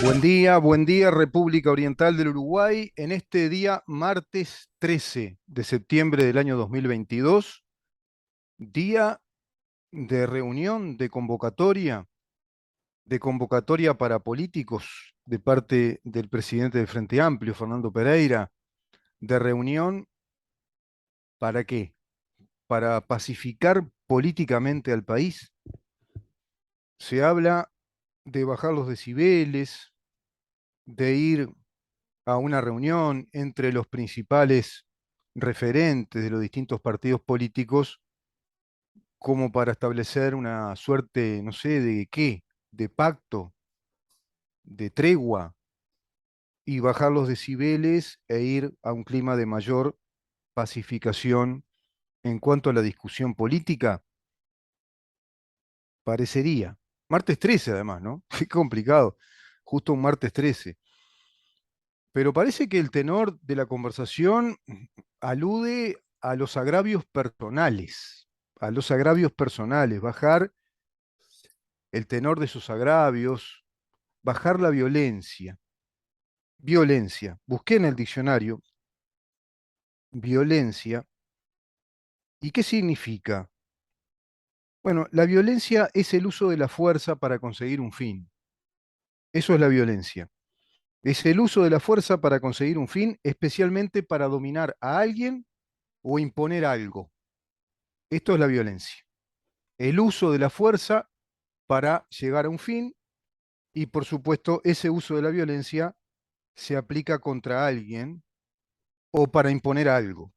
Buen día, República Oriental del Uruguay. En este día, martes 13 de septiembre del año 2022, día de reunión, de convocatoria para políticos de parte del presidente del Frente Amplio, Fernando Pereira, de reunión, ¿para qué? Para pacificar políticamente al país. Se habla de bajar los decibeles, de ir a una reunión entre los principales referentes de los distintos partidos políticos como para establecer una suerte, no sé, de qué, de pacto, de tregua y bajar los decibeles e ir a un clima de mayor pacificación en cuanto a la discusión política, parecería. Martes 13 además, ¿no? Qué complicado. Justo un martes 13. Pero parece que el tenor de la conversación alude a los agravios personales, bajar el tenor de sus agravios, bajar la violencia. Violencia. Busqué en el diccionario violencia. ¿Y qué significa? Bueno, la violencia es el uso de la fuerza para conseguir un fin. Eso es la violencia. Es el uso de la fuerza para conseguir un fin, especialmente para dominar a alguien o imponer algo. Esto es la violencia. El uso de la fuerza para llegar a un fin y, por supuesto, ese uso de la violencia se aplica contra alguien o para imponer algo.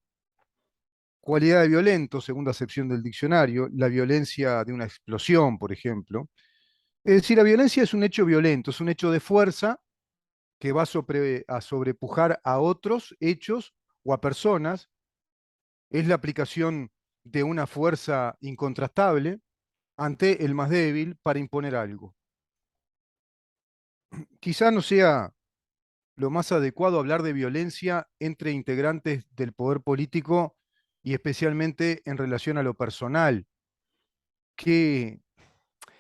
Cualidad de violento, segunda acepción del diccionario, la violencia de una explosión, por ejemplo. Es decir, la violencia es un hecho violento, es un hecho de fuerza que va a sobrepujar a otros hechos o a personas. Es la aplicación de una fuerza incontrastable ante el más débil para imponer algo. Quizá no sea lo más adecuado hablar de violencia entre integrantes del poder político y especialmente en relación a lo personal. Qué,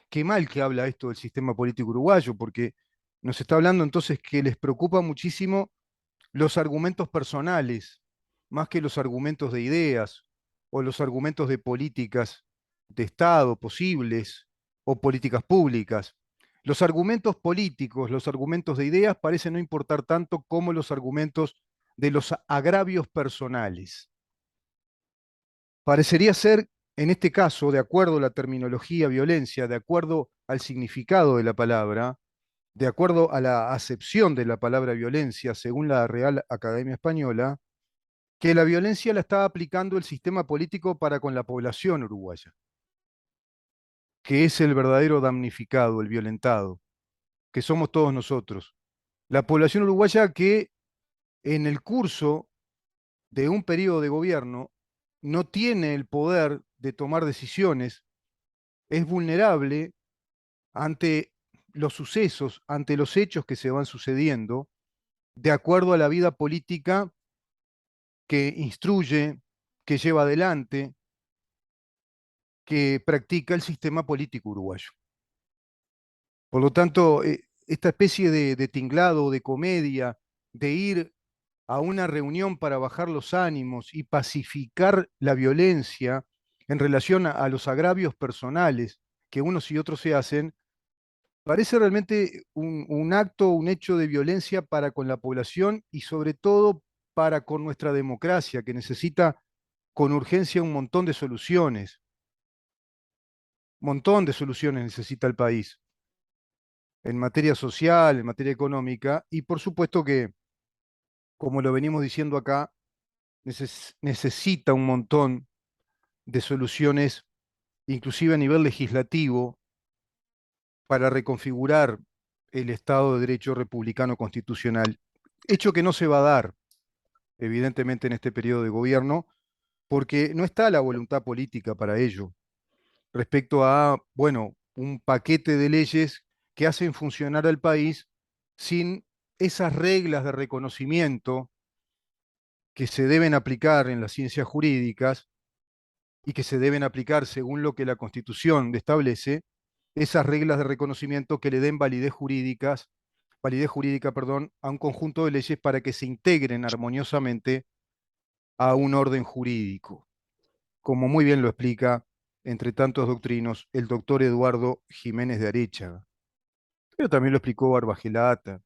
qué mal que habla esto del sistema político uruguayo, porque nos está hablando entonces que les preocupa muchísimo los argumentos personales, más que los argumentos de ideas o los argumentos de políticas de Estado posibles o políticas públicas. Los argumentos políticos, los argumentos de ideas parecen no importar tanto como los argumentos de los agravios personales. Parecería ser, en este caso, de acuerdo a la terminología violencia, de acuerdo al significado de la palabra, de acuerdo a la acepción de la palabra violencia, según la Real Academia Española, que la violencia la está aplicando el sistema político para con la población uruguaya, que es el verdadero damnificado, el violentado, que somos todos nosotros. La población uruguaya que en el curso de un periodo de gobierno no tiene el poder de tomar decisiones, es vulnerable ante los sucesos, ante los hechos que se van sucediendo, de acuerdo a la vida política que instruye, que lleva adelante, que practica el sistema político uruguayo. Por lo tanto, esta especie de tinglado, de comedia, de ir a una reunión para bajar los ánimos y pacificar la violencia en relación a los agravios personales que unos y otros se hacen, parece realmente un acto, un hecho de violencia para con la población y sobre todo para con nuestra democracia, que necesita con urgencia un montón de soluciones necesita el país en materia social, en materia económica, y por supuesto que, como lo venimos diciendo acá, necesita un montón de soluciones, inclusive a nivel legislativo, para reconfigurar el Estado de Derecho republicano constitucional, hecho que no se va a dar, evidentemente, en este periodo de gobierno, porque no está la voluntad política para ello, respecto a, bueno, un paquete de leyes que hacen funcionar al país sin esas reglas de reconocimiento que se deben aplicar en las ciencias jurídicas y que se deben aplicar según lo que la Constitución establece, esas reglas de reconocimiento que le den validez jurídicas validez jurídica, perdón, a un conjunto de leyes para que se integren armoniosamente a un orden jurídico, como muy bien lo explica, entre tantos doctrinos, el doctor Eduardo Jiménez de Aréchaga. Pero también lo explicó Barbagelata,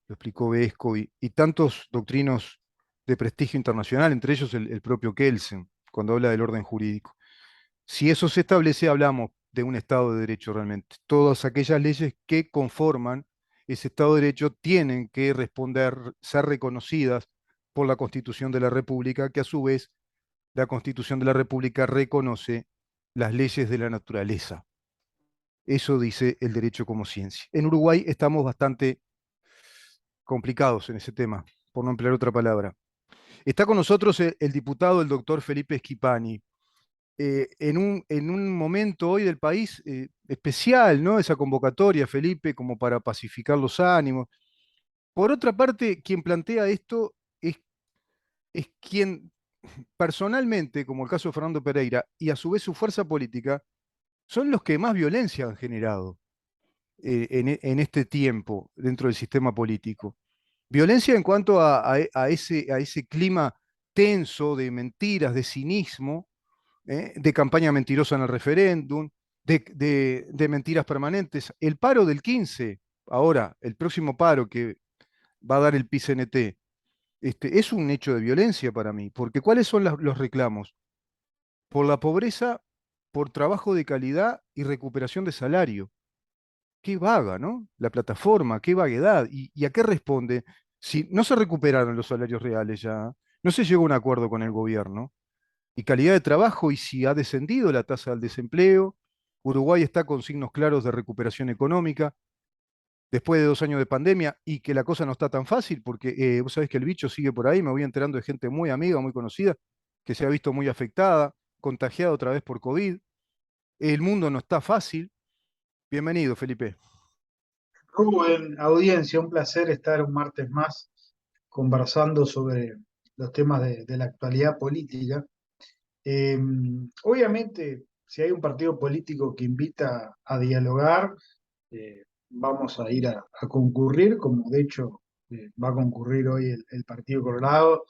lo explicó Vesco y tantos doctrinos de prestigio internacional, entre ellos el propio Kelsen, cuando habla del orden jurídico. Si eso se establece, hablamos de un Estado de Derecho realmente. Todas aquellas leyes que conforman ese Estado de Derecho tienen que responder, ser reconocidas por la Constitución de la República, que a su vez la Constitución de la República reconoce las leyes de la naturaleza. Eso dice el derecho como ciencia. En Uruguay estamos bastante complicados en ese tema, por no emplear otra palabra. Está con nosotros el diputado, el doctor Felipe Schipani. En un momento hoy del país especial, ¿no? Esa convocatoria, Felipe, como para pacificar los ánimos. Por otra parte, quien plantea esto es quien personalmente, como el caso de Fernando Pereira, y a su vez su fuerza política, son los que más violencia han generado en este tiempo dentro del sistema político. Violencia en cuanto a ese clima tenso de mentiras, de cinismo, de campaña mentirosa en el referéndum, de mentiras permanentes. El paro del 15, ahora, el próximo paro que va a dar el PCNT, es un hecho de violencia para mí, porque ¿cuáles son los reclamos? Por la pobreza, por trabajo de calidad y recuperación de salario. Qué vaga, ¿no? La plataforma, qué vaguedad. ¿Y a qué responde? Si no se recuperaron los salarios reales ya, no se llegó a un acuerdo con el gobierno, y calidad de trabajo, y si ha descendido la tasa del desempleo, Uruguay está con signos claros de recuperación económica, después de 2 años de pandemia, y que la cosa no está tan fácil, porque vos sabés que el bicho sigue por ahí, me voy enterando de gente muy amiga, muy conocida, que se ha visto muy afectada, contagiada otra vez por COVID. El mundo no está fácil. Bienvenido, Felipe. Rubén, audiencia, un placer estar un martes más conversando sobre los temas de la actualidad política. Eh, Obviamente, si hay un partido político que invita a dialogar, vamos a ir a concurrir, como de hecho va a concurrir hoy el Partido Colorado,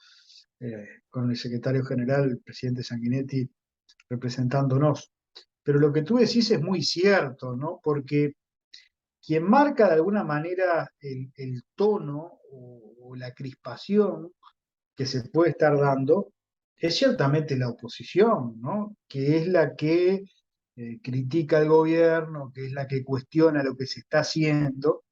con el secretario general, el presidente Sanguinetti, representándonos. Pero lo que tú decís es muy cierto, ¿no? Porque quien marca de alguna manera el tono o la crispación que se puede estar dando es ciertamente la oposición, ¿no? Que es la que critica al gobierno, que es la que cuestiona lo que se está haciendo.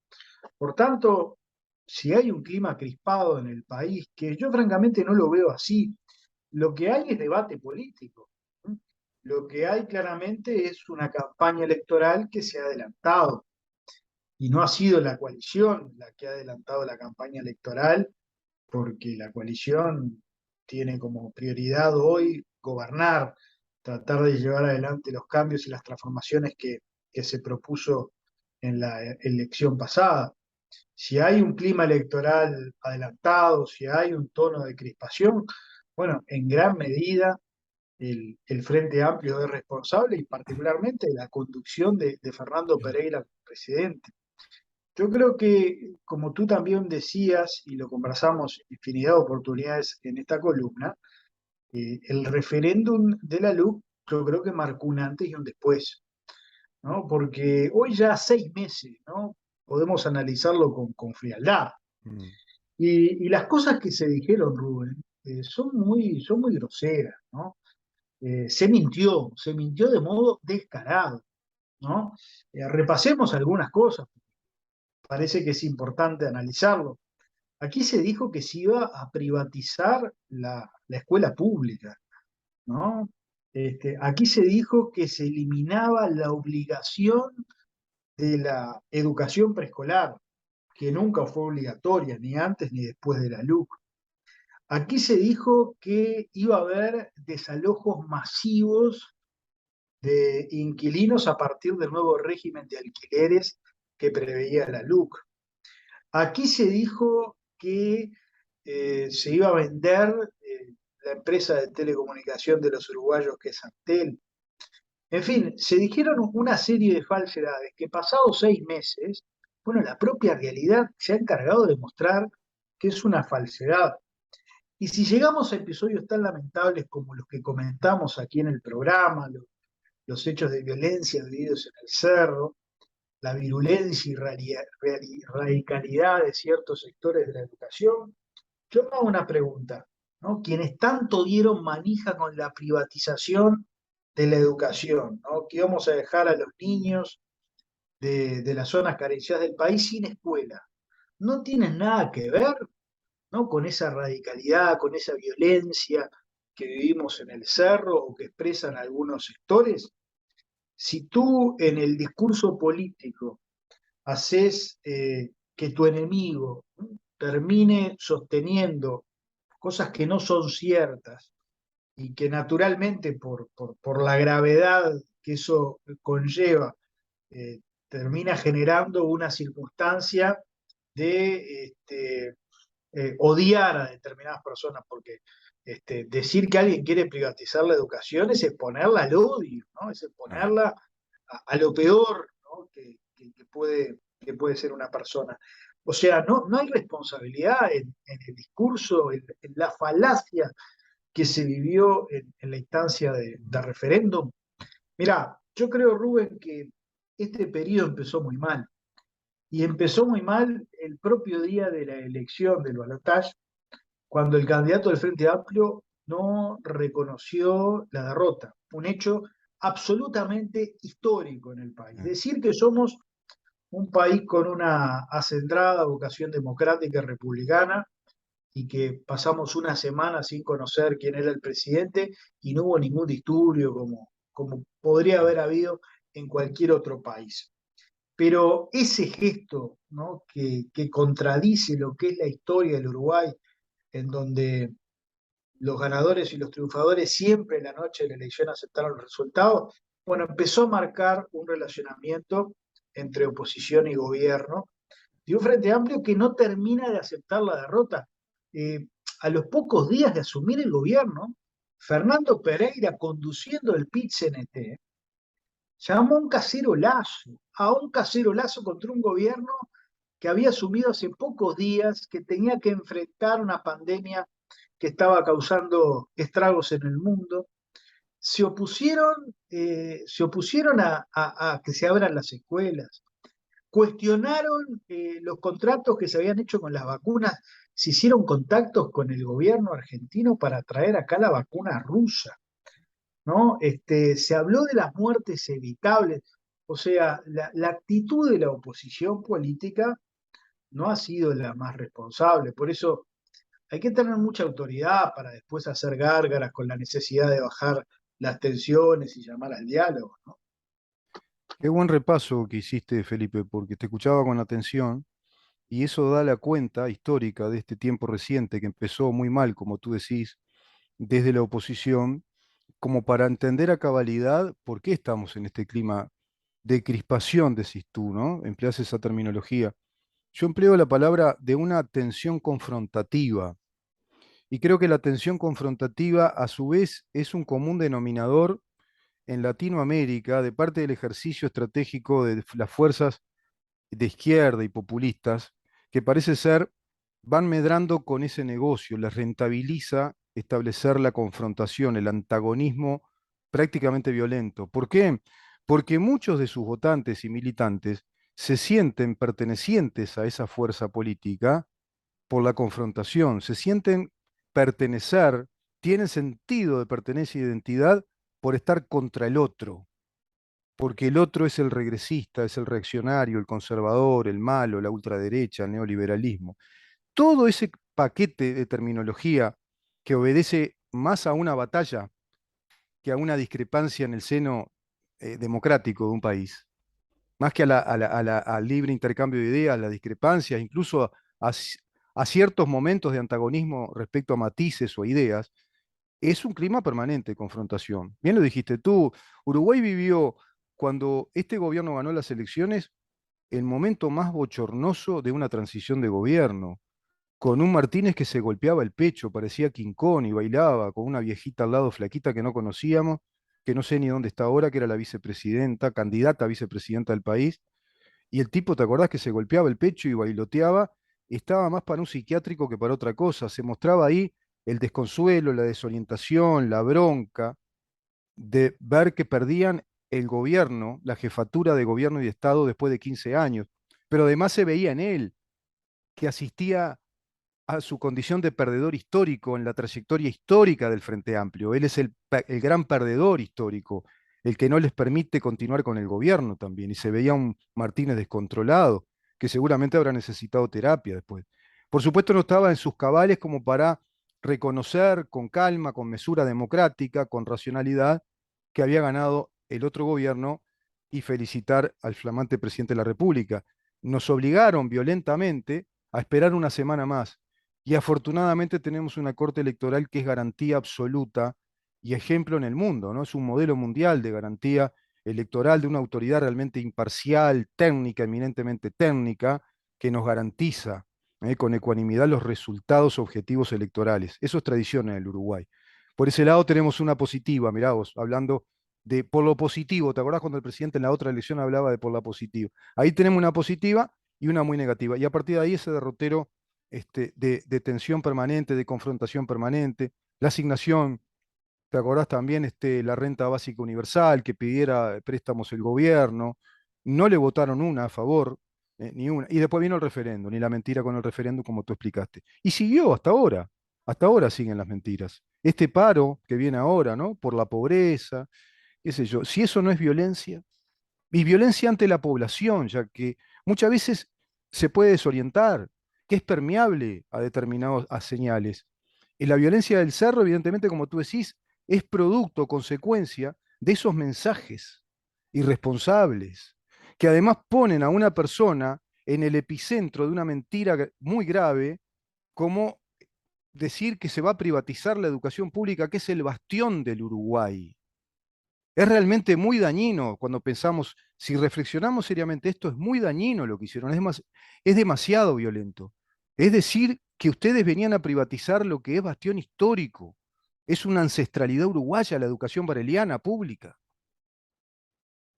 Por tanto, si hay un clima crispado en el país, que yo francamente no lo veo así, lo que hay es debate político. ¿No? Lo que hay claramente es una campaña electoral que se ha adelantado y no ha sido la coalición la que ha adelantado la campaña electoral, porque la coalición tiene como prioridad hoy gobernar, tratar de llevar adelante los cambios y las transformaciones que se propuso en la elección pasada. Si hay un clima electoral adelantado, si hay un tono de crispación, bueno, en gran medida el Frente Amplio es responsable y particularmente la conducción de Fernando Pereira como presidente. Yo creo que, como tú también decías, y lo conversamos infinidad de oportunidades en esta columna, el referéndum de la LUC yo creo que marcó un antes y un después, ¿no? Porque hoy ya 6 meses, ¿no? Podemos analizarlo con frialdad. Mm. Y las cosas que se dijeron, Rubén, son muy groseras, ¿no? Se mintió de modo descarado, ¿no? Repasemos algunas cosas, parece que es importante analizarlo. Aquí se dijo que se iba a privatizar la escuela pública, ¿no? Aquí se dijo que se eliminaba la obligación de la educación preescolar, que nunca fue obligatoria, ni antes ni después de la LUC. Aquí se dijo que iba a haber desalojos masivos de inquilinos a partir del nuevo régimen de alquileres que preveía la LUC. Aquí se dijo que se iba a vender la empresa de telecomunicación de los uruguayos que es Antel. En fin, se dijeron una serie de falsedades que pasados 6 meses Bueno, la propia realidad se ha encargado de mostrar que es una falsedad. Y si llegamos a episodios tan lamentables como los que comentamos aquí en el programa, los hechos de violencia vividos en el cerro, la virulencia y radicalidad de ciertos sectores de la educación, yo me hago una pregunta, ¿no? Quienes tanto dieron manija con la privatización de la educación, ¿no? Que íbamos a dejar a los niños de las zonas carenciadas del país sin escuela, no tienen nada que ver, ¿no? Con esa radicalidad, con esa violencia que vivimos en el cerro o que expresan algunos sectores. Si tú en el discurso político haces que tu enemigo, ¿no?, termine sosteniendo cosas que no son ciertas y que naturalmente por la gravedad que eso conlleva, eh, termina generando una circunstancia de odiar a determinadas personas, porque decir que alguien quiere privatizar la educación es exponerla al odio, ¿no? Es Claro. exponerla a lo peor, ¿no?, que puede ser una persona. O sea, no hay responsabilidad en el discurso, en la falacia que se vivió en la instancia de referéndum. Mirá, yo creo, Rubén, que este periodo empezó muy mal. Y empezó muy mal el propio día de la elección del balotaje, cuando el candidato del Frente Amplio no reconoció la derrota. Un hecho absolutamente histórico en el país. Eh, Decir que somos un país con una acendrada vocación democrática y republicana y que pasamos una semana sin conocer quién era el presidente y no hubo ningún disturbio como podría haber habido en cualquier otro país. Pero ese gesto, ¿no?, que contradice lo que es la historia del Uruguay, en donde los ganadores y los triunfadores siempre en la noche de la elección aceptaron los resultados, bueno, empezó a marcar un relacionamiento entre oposición y gobierno, de un Frente Amplio que no termina de aceptar la derrota. Eh, a los pocos días de asumir el gobierno, Fernando Pereira, conduciendo el PIT-CNT, llamó a un cacerolazo contra un gobierno que había asumido hace pocos días, que tenía que enfrentar una pandemia que estaba causando estragos en el mundo. Se opusieron a que se abran las escuelas, cuestionaron los contratos que se habían hecho con las vacunas, se hicieron contactos con el gobierno argentino para traer acá la vacuna rusa, ¿no? Se habló de las muertes evitables, o sea, la actitud de la oposición política no ha sido la más responsable. Por eso hay que tener mucha autoridad para después hacer gárgaras con la necesidad de bajar las tensiones y llamar al diálogo, ¿no? Qué buen repaso que hiciste, Felipe, porque te escuchaba con atención y eso da la cuenta histórica de este tiempo reciente que empezó muy mal, como tú decís, desde la oposición, como para entender a cabalidad por qué estamos en este clima de crispación, decís tú, ¿no? Empleas esa terminología. Yo empleo la palabra de una tensión confrontativa y creo que la tensión confrontativa a su vez es un común denominador en Latinoamérica de parte del ejercicio estratégico de las fuerzas de izquierda y populistas, que parece ser van medrando con ese negocio, les rentabiliza establecer la confrontación, el antagonismo prácticamente violento. ¿Por qué? Porque muchos de sus votantes y militantes se sienten pertenecientes a esa fuerza política por la confrontación, se sienten pertenecer, tienen sentido de pertenencia e identidad por estar contra el otro, porque el otro es el regresista, es el reaccionario, el conservador, el malo, la ultraderecha, el neoliberalismo. Todo ese paquete de terminología que obedece más a una batalla que a una discrepancia en el seno democrático de un país, más que al libre intercambio de ideas, las discrepancias, incluso a ciertos momentos de antagonismo respecto a matices o ideas, es un clima permanente de confrontación. Bien lo dijiste tú, Uruguay vivió cuando este gobierno ganó las elecciones el momento más bochornoso de una transición de gobierno, con un Martínez que se golpeaba el pecho, parecía King Kong y bailaba, con una viejita al lado flaquita que no conocíamos, que no sé ni dónde está ahora, que era la vicepresidenta, candidata a vicepresidenta del país, Y el tipo, ¿te acordás que se golpeaba el pecho y bailoteaba? Estaba más para un psiquiátrico que para otra cosa. Se mostraba ahí el desconsuelo, la desorientación, la bronca de ver que perdían el gobierno, la jefatura de gobierno y de Estado después de 15 años. Pero además se veía en él que asistía a su condición de perdedor histórico en la trayectoria histórica del Frente Amplio. Él es el gran perdedor histórico, el que no les permite continuar con el gobierno también. Y se veía un Martínez descontrolado, que seguramente habrá necesitado terapia después. Por supuesto, no estaba en sus cabales como para reconocer con calma, con mesura democrática, con racionalidad, que había ganado el otro gobierno y felicitar al flamante presidente de la República. Nos obligaron violentamente a esperar una semana más y afortunadamente tenemos una corte electoral que es garantía absoluta y ejemplo en el mundo, ¿no? Es un modelo mundial de garantía electoral de una autoridad realmente imparcial, técnica, eminentemente técnica, que nos garantiza con ecuanimidad los resultados objetivos electorales. Eso es tradición en el Uruguay. Por ese lado tenemos una positiva, mirá vos, hablando de por lo positivo. ¿Te acordás cuando el presidente en la otra elección hablaba de por la positiva? Ahí tenemos una positiva y una muy negativa. Y a partir de ahí ese derrotero de tensión permanente, de confrontación permanente, la asignación, ¿te acordás también la renta básica universal que pidiera préstamos el gobierno? No le votaron una a favor, ni una. Y después vino el referéndum, ni la mentira con el referéndum como tú explicaste. Y siguió hasta ahora siguen las mentiras. Este paro que viene ahora, ¿no? Por la pobreza, qué sé yo, si eso no es violencia, y violencia ante la población, ya que muchas veces se puede desorientar, que es permeable a determinadas señales. Y la violencia del cerro, evidentemente, como tú decís, es producto, consecuencia de esos mensajes irresponsables, que además ponen a una persona en el epicentro de una mentira muy grave, como decir que se va a privatizar la educación pública, que es el bastión del Uruguay. Es realmente muy dañino cuando pensamos, si reflexionamos seriamente esto, es muy dañino lo que hicieron, es demasiado violento. Es decir, que ustedes venían a privatizar lo que es bastión histórico. Es una ancestralidad uruguaya la educación bareliana pública.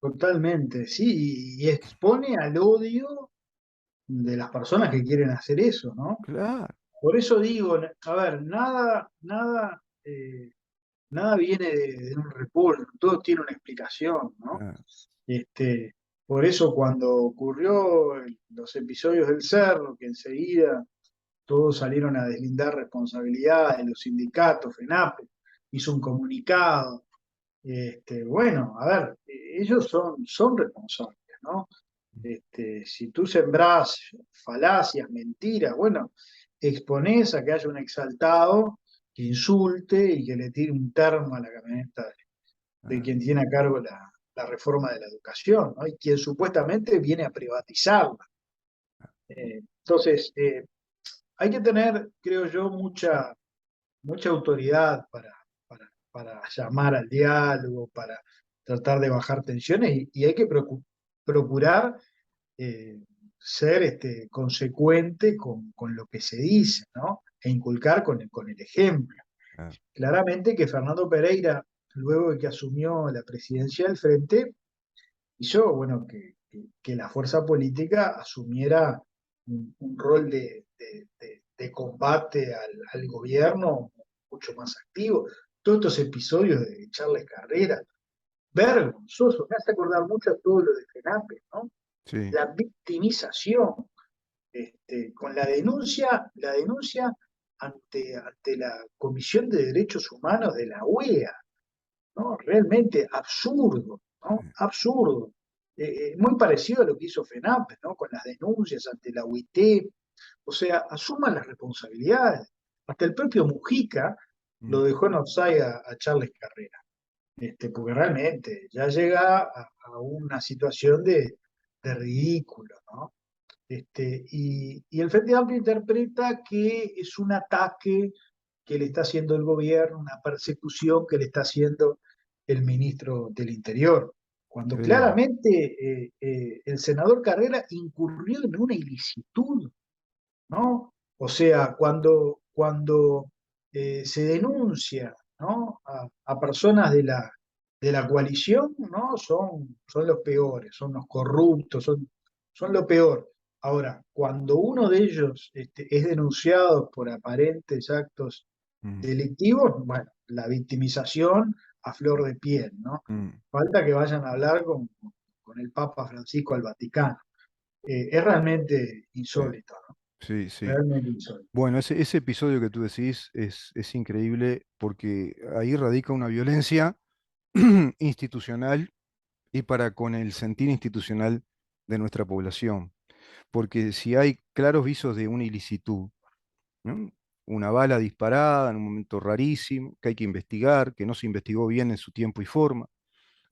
Totalmente, sí, y expone al odio de las personas que quieren hacer eso, ¿no? Claro. Por eso digo, a ver, nada viene de un repollo, todo tiene una explicación, ¿no? Claro. Este, por eso cuando ocurrió los episodios del Cerro, que enseguida todos salieron a deslindar responsabilidades, los sindicatos, FENAPE, hizo un comunicado. Bueno, a ver, ellos son responsables, ¿no? Si tú sembrás falacias, mentiras, bueno, exponés a que haya un exaltado que insulte y que le tire un termo a la camioneta de Claro. quien tiene a cargo la reforma de la educación, ¿no? Y quien supuestamente viene a privatizarla. Entonces, hay que tener, creo yo, mucha autoridad para llamar al diálogo, para tratar de bajar tensiones y hay que procurar eh, ser consecuente con lo que se dice, ¿no? E inculcar con el ejemplo. Claro. Claramente que Fernando Pereira, luego de que asumió la presidencia del Frente, hizo, bueno, que la fuerza política asumiera un rol de combate al gobierno mucho más activo. Todos estos episodios de Charles Carrera, vergonzoso, me hace acordar mucho a todo lo de FENAPE, ¿no? Sí. La victimización, con la denuncia ante la Comisión de Derechos Humanos de la UEA, ¿no? Realmente absurdo, ¿no? Absurdo. Muy parecido a lo que hizo FENAPE, ¿no? Con las denuncias ante la UIT. O sea, asuman las responsabilidades. Hasta el propio Mujica lo Mm. dejó en offside a Charles Carrera, porque realmente ya llega a una situación de ridículo, ¿no? Y el Frente Amplio interpreta que es un ataque que le está haciendo el gobierno, una persecución que le está haciendo el ministro del Interior, cuando Sí. claramente el senador Carrera incurrió en una ilicitud, ¿no? O sea, cuando se denuncia, ¿no? a personas de la coalición, ¿no? Son los peores, son los corruptos, son lo peor. Ahora, cuando uno de ellos es denunciado por aparentes actos mm, delictivos, bueno, la victimización a flor de piel, ¿no? mm, Falta que vayan a hablar con el Papa Francisco al Vaticano. Es realmente sí, insólito, ¿no? sí, sí. Realmente insólito. Bueno, ese episodio que tú decís es increíble porque ahí radica una violencia institucional y para con el sentir institucional de nuestra población. Porque si hay claros visos de una ilicitud, ¿no? Una bala disparada en un momento rarísimo, que hay que investigar, que no se investigó bien en su tiempo y forma,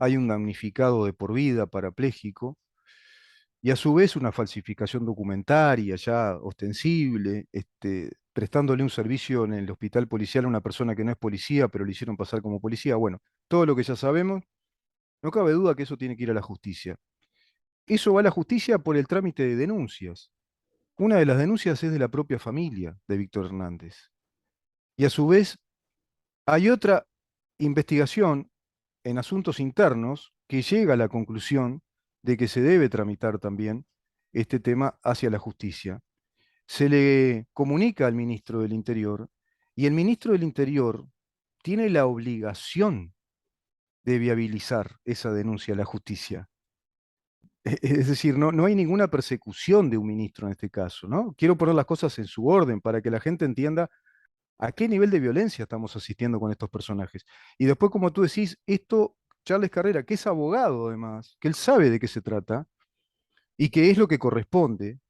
hay un damnificado de por vida, parapléjico, y a su vez una falsificación documentaria ya ostensible, prestándole un servicio en el hospital policial a una persona que no es policía, pero le hicieron pasar como policía. Bueno, todo lo que ya sabemos, no cabe duda que eso tiene que ir a la justicia. Eso va a la justicia por el trámite de denuncias. Una de las denuncias es de la propia familia de Víctor Hernández. Y a su vez hay otra investigación en asuntos internos que llega a la conclusión de que se debe tramitar también este tema hacia la justicia. Se le comunica al ministro del Interior y el ministro del Interior tiene la obligación de viabilizar esa denuncia a la justicia. Es decir, no hay ninguna persecución de un ministro en este caso, ¿no? Quiero poner las cosas en su orden para que la gente entienda a qué nivel de violencia estamos asistiendo con estos personajes. Y después, como tú decís, esto, Charles Carrera, que es abogado además, que él sabe de qué se trata y que es lo que corresponde,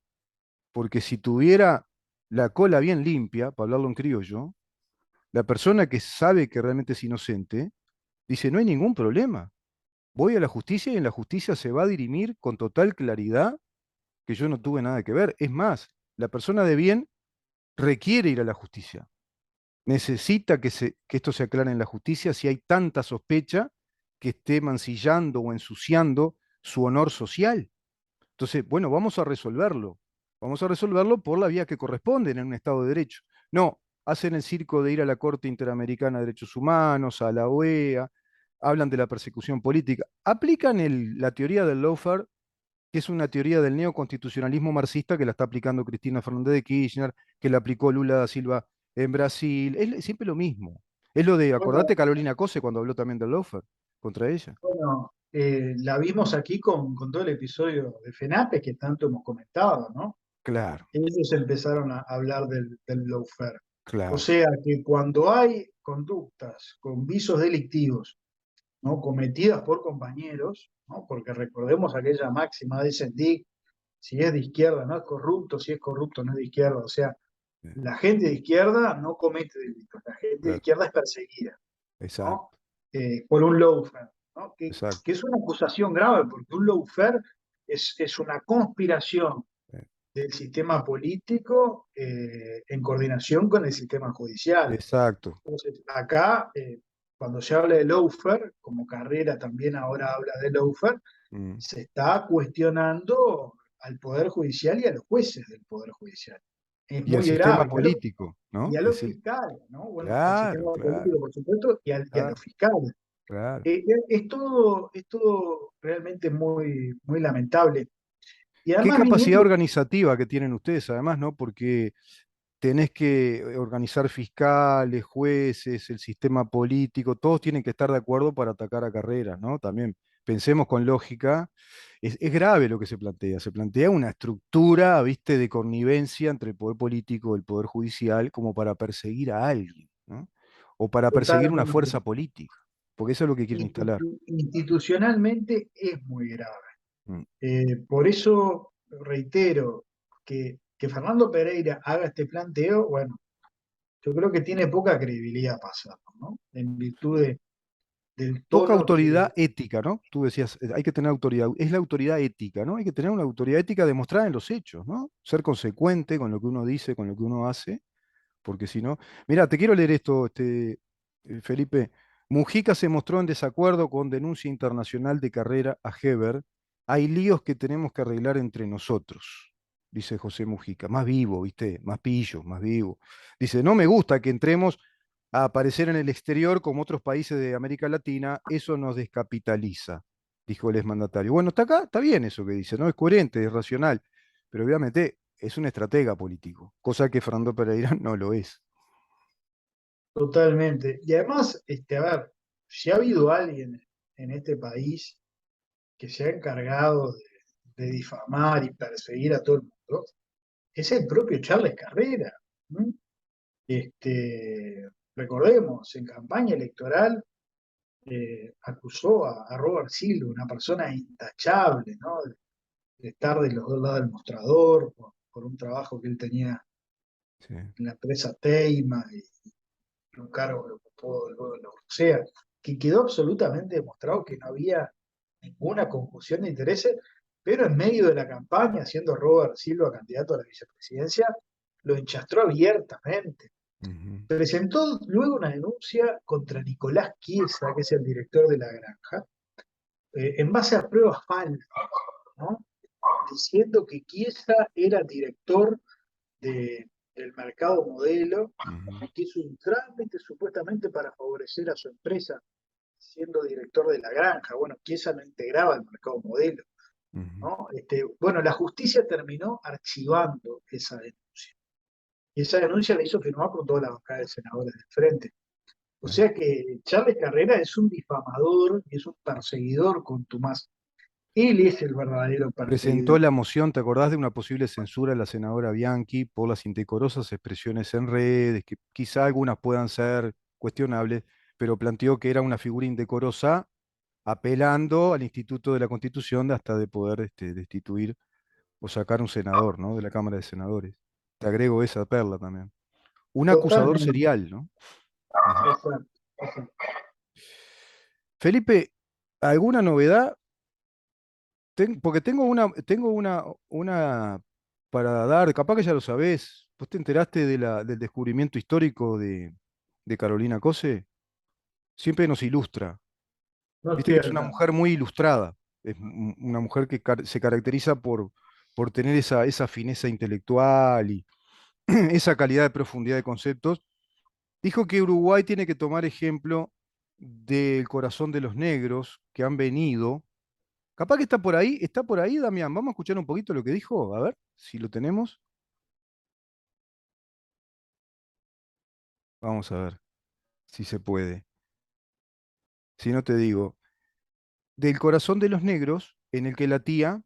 porque si tuviera la cola bien limpia, para hablarlo en criollo, la persona que sabe que realmente es inocente, dice, no hay ningún problema. Voy a la justicia y en la justicia se va a dirimir con total claridad que yo no tuve nada que ver. Es más, la persona de bien requiere ir a la justicia. Necesita que esto se aclare en la justicia si hay tanta sospecha que esté mancillando o ensuciando su honor social. Entonces, bueno, vamos a resolverlo. Vamos a resolverlo por la vía que corresponde en un Estado de Derecho. No, hacen el circo de ir a la Corte Interamericana de Derechos Humanos, a la OEA, hablan de la persecución política, aplican la teoría del lawfare, que es una teoría del neoconstitucionalismo marxista que la está aplicando Cristina Fernández de Kirchner, que la aplicó Lula da Silva en Brasil. Es siempre lo mismo. Es lo de, acordate Bueno, Carolina Cose cuando habló también del lawfare contra ella. bueno, la vimos aquí con todo el episodio de FENAPE que tanto hemos comentado, ¿no? Claro, Ellos empezaron a hablar del lawfare. O claro. sea que cuando hay conductas con visos delictivos, ¿no? Cometidas por compañeros, ¿no? Porque recordemos aquella máxima de Sendik, si es de izquierda no es corrupto, si es corrupto no es de izquierda. O sea, la gente de izquierda no comete delitos, la gente de Claro, izquierda es perseguida, ¿no? exacto, Por un lawfare, ¿no? Que exacto. es una acusación grave, porque un lawfare es una conspiración eh, del sistema político en coordinación con el sistema judicial. Exacto. Entonces, acá, cuando se habla de lawfare, como Carrera también ahora habla de lawfare, mm. se está cuestionando al Poder Judicial y a los jueces del Poder Judicial. Es Y el muy sistema grave. político, ¿no? Y a los Es el. fiscales, ¿no? Bueno, al Claro, sistema político, claro, por supuesto, y a los claro, fiscales. claro. Es todo realmente muy, muy lamentable. Y Qué además capacidad viniendo, organizativa que tienen ustedes, además, ¿no? Porque tenés que organizar fiscales, jueces, el sistema político, todos tienen que estar de acuerdo para atacar a Carreras, ¿no? También pensemos con lógica, es grave lo que se plantea una estructura, viste, de connivencia entre el poder político y el poder judicial como para perseguir a alguien, ¿no? O para perseguir una totalmente, fuerza política, porque eso es lo que quieren instalar. institucionalmente es muy grave. Mm. Por eso reitero que Fernando Pereira haga este planteo, bueno, yo creo que tiene poca credibilidad pasando, ¿no? En virtud del Poca tono que autoridad ética, ¿no? Tú decías, hay que tener autoridad, es la autoridad ética, ¿no? Hay que tener una autoridad ética demostrada en los hechos, ¿no? Ser consecuente con lo que uno dice, con lo que uno hace, porque si no. Mira, te quiero leer esto, Felipe. Mujica se mostró en desacuerdo con denuncia internacional de Carrera a Heber. Hay líos que tenemos que arreglar entre nosotros, dice José Mujica. Más vivo, ¿viste? Más pillo, más vivo. Dice, no me gusta que entremos a aparecer en el exterior como otros países de América Latina, eso nos descapitaliza. dijo el exmandatario. Bueno, está acá, está bien eso que dice, ¿no? Es coherente, es racional, pero obviamente es un estratega político, cosa que Fernando Pereira no lo es. Totalmente. Y además, a ver, si ha habido alguien en este país que se ha encargado de difamar y perseguir a todo el mundo, es el propio Charles Carrera. ¿M? Recordemos, en campaña electoral acusó a Robert Silva, una persona intachable, ¿no? De estar de los dos lados del mostrador por un trabajo que él tenía Sí. en la empresa Teima y un cargo que ocupó luego en la sea, que quedó absolutamente demostrado que no había ninguna conjunción de intereses, pero en medio de la campaña, siendo Robert Silva candidato a la vicepresidencia, lo enchastró abiertamente. Ujú, Presentó luego una denuncia contra Nicolás Chiesa, que es el director de la granja, en base a pruebas falsas, ¿no? Diciendo que Chiesa era director del mercado modelo ujú, y que hizo un trámite supuestamente para favorecer a su empresa siendo director de la granja. Bueno, Chiesa no integraba el mercado modelo, ujú. ¿no? Bueno, la justicia terminó archivando esa denuncia. Y esa denuncia la hizo firmar por toda la bancada de senadores del Frente. O Claro. sea que Charles Carrera es un difamador y es un perseguidor contumaz. Él es el verdadero Presentó perseguidor. la moción, ¿te acordás de una posible censura a la senadora Bianchi por las indecorosas expresiones en redes, que quizá algunas puedan ser cuestionables, pero planteó que era una figura indecorosa, apelando al Instituto de la Constitución hasta de poder destituir o sacar un senador, ¿no? De la Cámara de Senadores. Te agrego esa perla también. Un acusador Totalmente. serial, ¿no? Ujú. Exacto, exacto. Felipe, ¿alguna novedad? Porque tengo una para dar, capaz que ya lo sabés. ¿Vos te enteraste del descubrimiento histórico de Carolina Cose? Siempre nos ilustra. No Viste que estoy es al una tanto. mujer muy ilustrada. Es una mujer que se caracteriza por tener esa fineza intelectual y esa calidad de profundidad de conceptos. Dijo que Uruguay tiene que tomar ejemplo del corazón de los negros que han venido. Capaz que está por ahí, Damián. Vamos a escuchar un poquito lo que dijo, a ver si lo tenemos. Vamos a ver si se puede. Si no te digo, del corazón de los negros en el que latía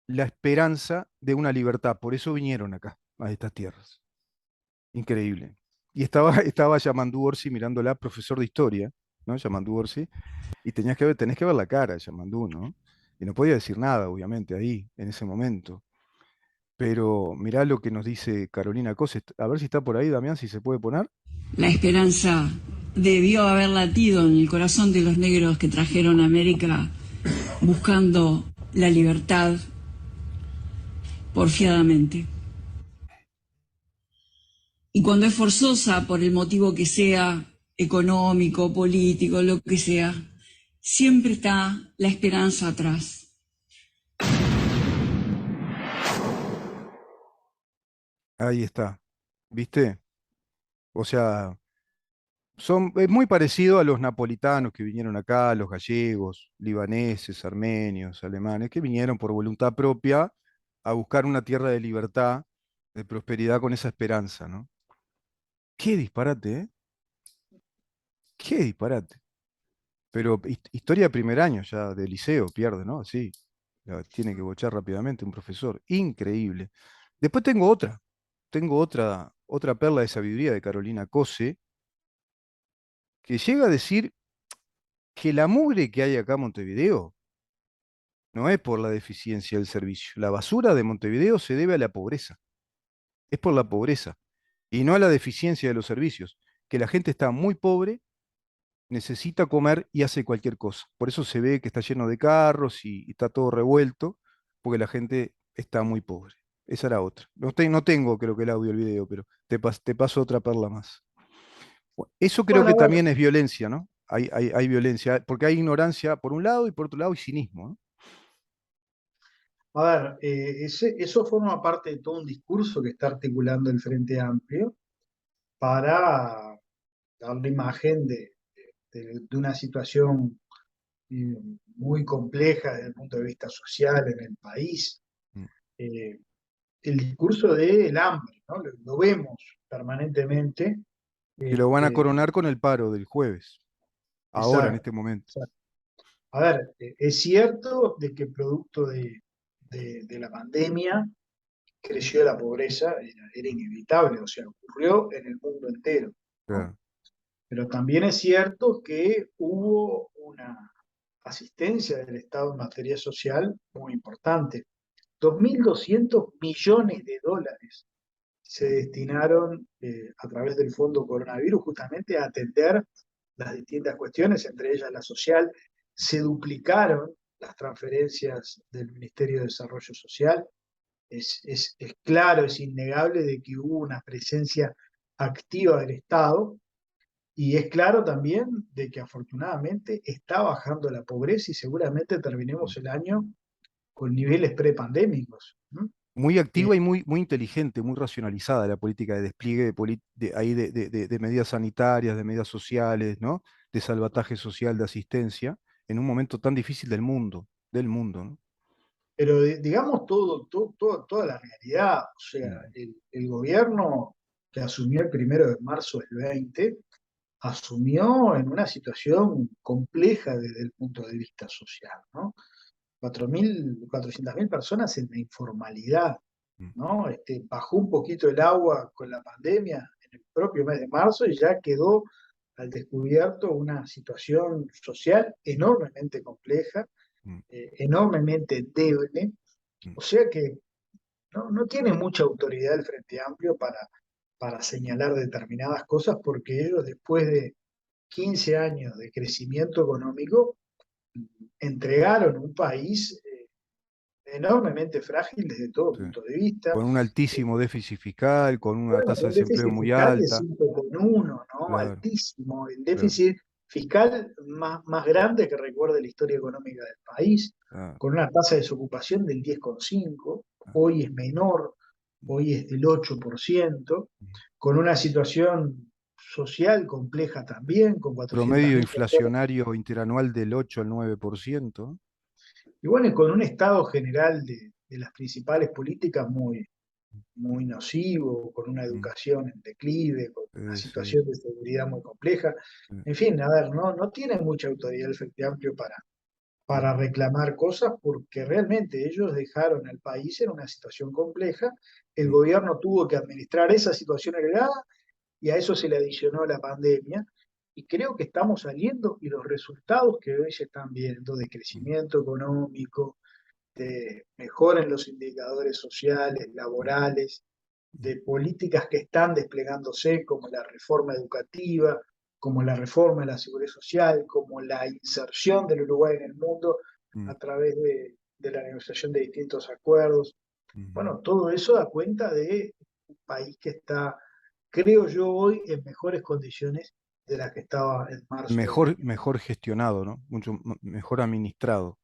la esperanza de una libertad. Por eso vinieron acá, a estas tierras. Increíble. Y estaba Yamandu Orsi mirándola, profesor de historia, ¿no? Yamandu Orsi, y tenés que ver la cara de Yamandu, ¿no? Y no podía decir nada, obviamente, ahí, en ese momento. Pero mirá lo que nos dice Carolina Cose. A ver si está por ahí, Damián, si se puede poner. La esperanza debió haber latido en el corazón de los negros que trajeron a América buscando la libertad porfiadamente. Y cuando es forzosa, por el motivo que sea, económico, político, lo que sea, siempre está la esperanza atrás. Ahí está. ¿Viste? O sea, es muy parecido a los napolitanos que vinieron acá, los gallegos, libaneses, armenios, alemanes, que vinieron por voluntad propia a buscar una tierra de libertad, de prosperidad con esa esperanza, ¿no? Qué disparate, ¿eh? Qué disparate. Pero historia de primer año ya, de liceo, pierde, ¿no? Sí, la tiene que bochar rápidamente un profesor. Increíble. Después tengo otra perla de sabiduría de Carolina Cose, que llega a decir que la mugre que hay acá en Montevideo no es por la deficiencia del servicio. La basura de Montevideo se debe a la pobreza. Es por la pobreza y no a la deficiencia de los servicios. Que la gente está muy pobre, necesita comer y hace cualquier cosa. Por eso se ve que está lleno de carros y está todo revuelto, porque la gente está muy pobre. Esa era otra. No tengo, creo que el audio, el video, pero te paso otra perla más. Eso creo Bueno, que a ver, también es violencia, ¿no? Hay violencia, porque hay ignorancia por un lado y por otro lado hay cinismo, ¿no? eso forma parte de todo un discurso que está articulando el Frente Amplio para dar la imagen de una situación muy compleja desde el punto de vista social en el país. Mm. El discurso del hambre, ¿no? Lo vemos permanentemente. Que lo van a Este, coronar con el paro del jueves, ahora, en exacto, este momento. exacto. A ver, es cierto de que producto de la pandemia creció la pobreza, era inevitable, o sea, ocurrió en el mundo entero, ¿no? Claro. Pero también es cierto que hubo una asistencia del Estado en materia social muy importante. 2.200 millones de dólares se destinaron a través del Fondo Coronavirus justamente a atender las distintas cuestiones, entre ellas la social. Se duplicaron las transferencias del Ministerio de Desarrollo Social. Es claro, es innegable de que hubo una presencia activa del Estado y es claro también de que afortunadamente está bajando la pobreza y seguramente terminemos el año con niveles prepandémicos, ¿no? Muy Eh, activa y muy inteligente, muy racionalizada la política de despliegue ahí de medidas sanitarias, de medidas sociales, ¿no? De salvataje social, de asistencia, en un momento tan difícil del mundo, ¿no? pero digamos toda la realidad, o sea, Mm. el gobierno que asumió el 1 de marzo del 20 asumió en una situación compleja desde el punto de vista social, ¿no? 400.000 personas en la informalidad, Mm. ¿no? Bajó un poquito el agua con la pandemia en el propio mes de marzo y ya quedó al descubierto una situación social enormemente compleja, Mm. enormemente débil. Mm. O sea que no tiene mucha autoridad el Frente Amplio para señalar determinadas cosas porque ellos después de 15 años de crecimiento económico entregaron un país enormemente frágil desde todo Sí. punto de vista. Con un altísimo déficit fiscal, con una Bueno, tasa con de un desempleo déficit muy fiscal de alta. 5,1, ¿no? Claro, Altísimo. El claro, déficit fiscal más grande que recuerde la historia económica del país, claro, con una tasa de desocupación del 10,5, claro. hoy es menor, hoy es del 8%, con una situación social compleja también, con Promedio 400.000 personas. inflacionario interanual del 8 al 9%. Y bueno, y con un estado general de las principales políticas muy nocivo, con una Mm. educación en declive, con una Sí, situación de seguridad muy compleja. sí. En fin, a ver, no tiene mucha autoridad el Frente Amplio para Mm. reclamar cosas porque realmente ellos dejaron al país en una situación compleja. El Mm. gobierno tuvo que administrar esa situación heredada y a eso se le adicionó la pandemia. Y creo que estamos saliendo y los resultados que hoy se están viendo de Mm. crecimiento económico, de mejora en los indicadores sociales, Mm. laborales, Mm. de políticas que están desplegándose, como la reforma educativa, como la reforma de la seguridad social, como la inserción del Uruguay en el mundo Mm. a través de la negociación de distintos acuerdos. Mm. Bueno, todo eso da cuenta de un país que está, creo yo, hoy en mejores condiciones de las que estaba en marzo del Mejor, 20. mejor gestionado, ¿no? Mucho mejor administrado.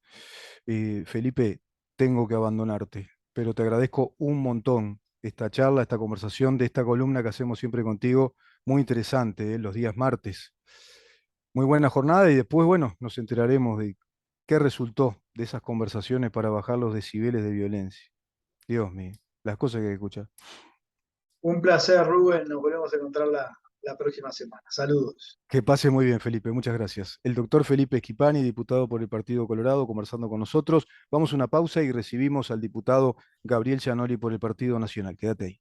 Felipe, tengo que abandonarte, pero te agradezco un montón esta charla, esta conversación, de esta columna que hacemos siempre contigo, muy interesante, los días martes. Muy buena jornada y después, bueno, nos enteraremos de qué resultó de esas conversaciones para bajar los decibeles de violencia. Dios mío, las cosas que hay que escuchar. Un placer, Rubén. Nos volvemos a encontrar la próxima semana. Saludos. Que pase muy bien, Felipe. Muchas gracias. El doctor Felipe Esquipani, diputado por el Partido Colorado, conversando con nosotros. Vamos a una pausa y recibimos al diputado Gabriel Gianoli por el Partido Nacional. Quédate ahí.